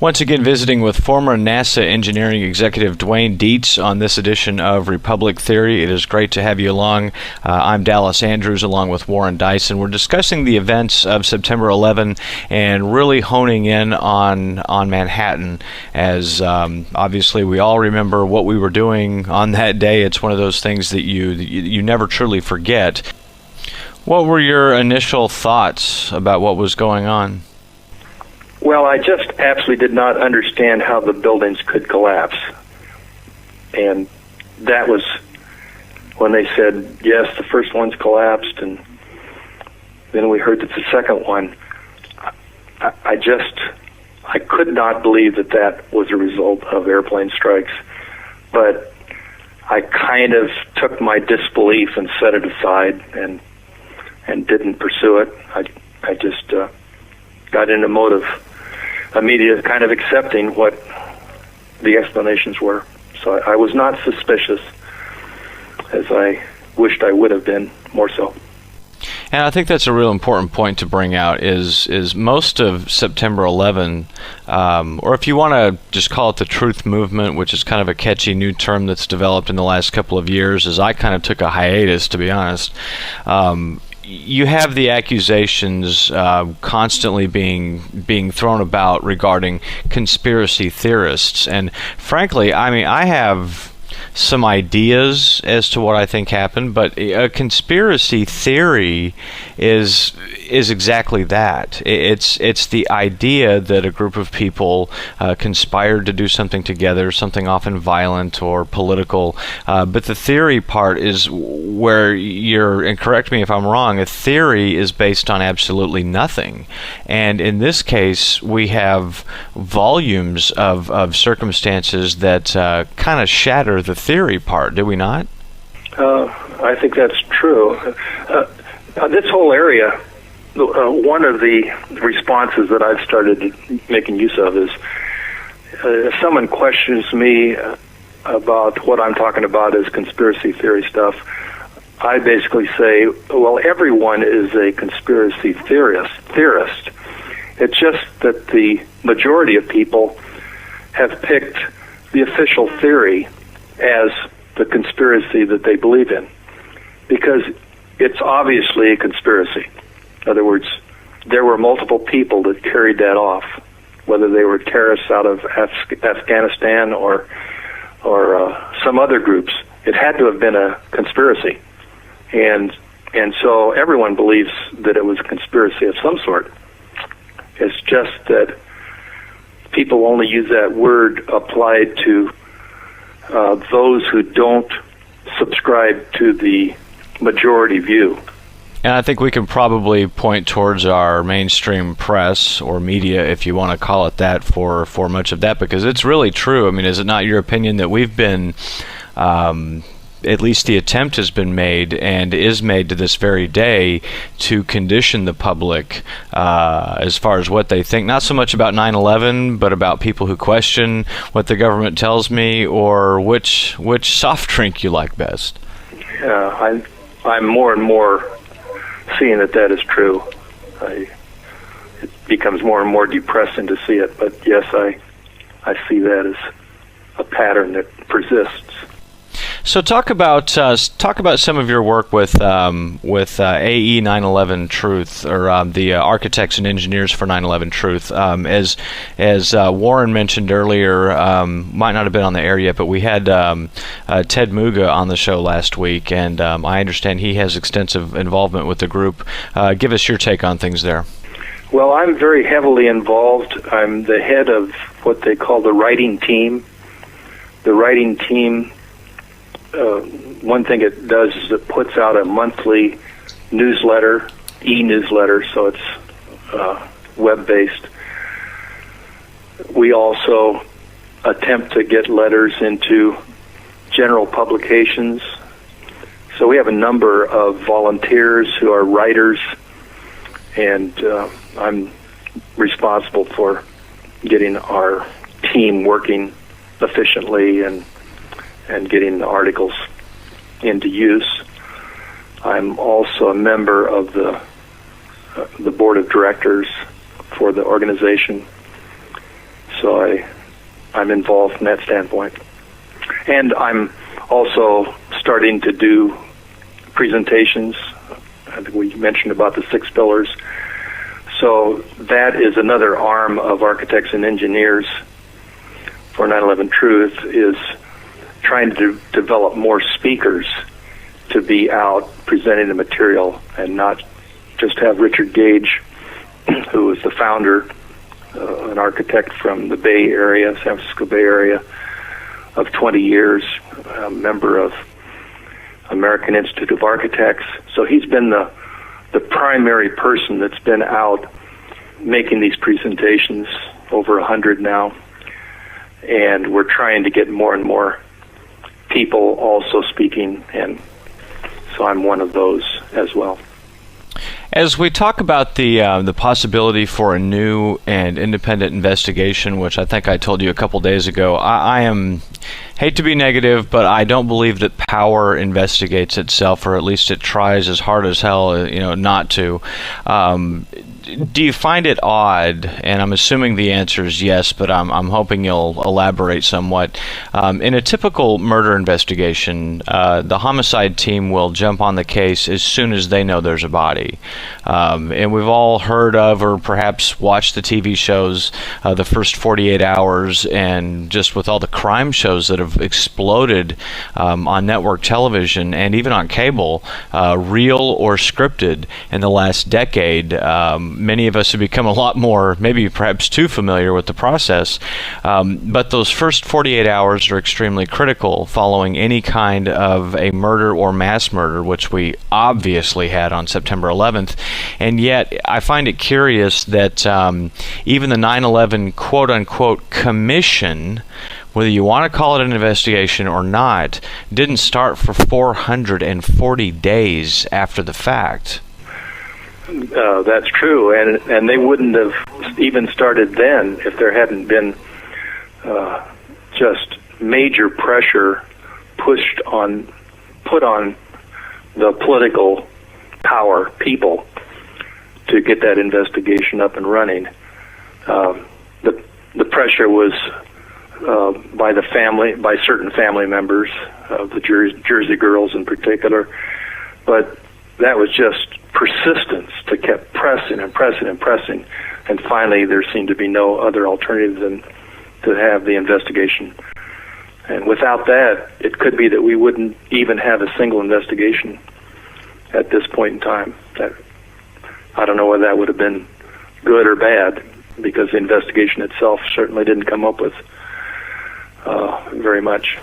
Once again, visiting with former NASA engineering executive Dwain Deets on this edition of Republic Theory. It is great to have you along. I'm Dallas Andrews along with Warren Dyson. We're discussing the events of September 11 and really honing in on Manhattan, as obviously we all remember what we were doing on that day. It's one of those things that you never truly forget. What were your initial thoughts about what was going on? Well, I just absolutely did not understand how the buildings could collapse. And that was when they said, yes, the first one's collapsed, and then we heard that the second one. I could not believe that that was a result of airplane strikes. But I kind of took my disbelief and set it aside and didn't pursue it. I just got in a mode of immediate kind of accepting what the explanations were. So I was not suspicious, as I wished I would have been, more so. And I think that's a real important point to bring out is most of September 11, or if you want to just call it the truth movement, which is kind of a catchy new term that's developed in the last couple of years, as I kind of took a hiatus, to be honest. You have the accusations constantly being thrown about regarding conspiracy theorists, and frankly, I mean, I have some ideas as to what I think happened, but a conspiracy theory is exactly that. It's the idea that a group of people conspired to do something together, something often violent or political, but the theory part is where and correct me if I'm wrong, a theory is based on absolutely nothing. And in this case, we have volumes of circumstances that kind of shatter the theory part, do we not? I think that's true. This whole area, one of the responses that I've started making use of is if someone questions me about what I'm talking about as conspiracy theory stuff, I basically say, well, everyone is a conspiracy theorist. It's just that the majority of people have picked the official theory as the conspiracy that they believe in, because it's obviously a conspiracy. In other words, there were multiple people that carried that off, whether they were terrorists out of Afghanistan or some other groups. It had to have been a conspiracy, and so everyone believes that it was a conspiracy of some sort. It's just that people only use that word applied to those who don't subscribe to the majority view. And I think we can probably point towards our mainstream press or media, if you want to call it that, for much of that, because it's really true. I mean, is it not your opinion that we've been, at least the attempt has been made and is made to this very day to condition the public as far as what they think, not so much about 9/11, but about people who question what the government tells me, or which soft drink you like best? Yeah, I'm more and more seeing that is true. It becomes more and more depressing to see it, but yes, I see that as a pattern that persists. So talk about some of your work with AE 9/11 Truth, or the Architects and Engineers for 9/11 Truth. As Warren mentioned earlier, might not have been on the air yet, but we had Ted Muga on the show last week, and I understand he has extensive involvement with the group. Give us your take on things there. Well, I'm very heavily involved. I'm the head of what they call the writing team. The writing team, one thing it does is it puts out a monthly newsletter, e-newsletter, so it's web-based. We also attempt to get letters into general publications. So we have a number of volunteers who are writers, and I'm responsible for getting our team working efficiently and getting the articles into use. I'm also a member of the board of directors for the organization. So I'm involved from that standpoint. And I'm also starting to do presentations. I think we mentioned about the 6 pillars. So that is another arm of architects and engineers for 9/11 Truth, is trying to develop more speakers to be out presenting the material, and not just have Richard Gage, who is the founder, an architect from the Bay Area, San Francisco Bay Area, of 20 years, a member of American Institute of Architects. So he's been the primary person that's been out making these presentations, over 100 now, and we're trying to get more and more people also speaking, and so I'm one of those as well. As we talk about the possibility for a new and independent investigation, which I think I told you a couple days ago, I am, hate to be negative, but I don't believe that power investigates itself, or at least it tries as hard as hell, not to. Do you find it odd, and I'm assuming the answer is yes, but I'm hoping you'll elaborate somewhat. In a typical murder investigation, the homicide team will jump on the case as soon as they know there's a body. And we've all heard of, or perhaps watched the TV shows, the first 48 hours, and just with all the crime shows that have exploded on network television and even on cable, real or scripted, in the last decade, many of us have become a lot more, maybe perhaps too familiar with the process. But those first 48 hours are extremely critical following any kind of a murder or mass murder, which we obviously had on September 11th. And yet, I find it curious that even the 9/11 quote-unquote commission, whether you want to call it an investigation or not, didn't start for 440 days after the fact. That's true, and they wouldn't have even started then if there hadn't been just major pressure put on the political power people to get that investigation up and running. The pressure was by certain family members of the Jersey girls in particular, but that was just persistence to keep pressing, and finally there seemed to be no other alternative than to have the investigation. And without that, it could be that we wouldn't even have a single investigation at this point in time. I don't know whether that would have been good or bad, because the investigation itself certainly didn't come up with very much.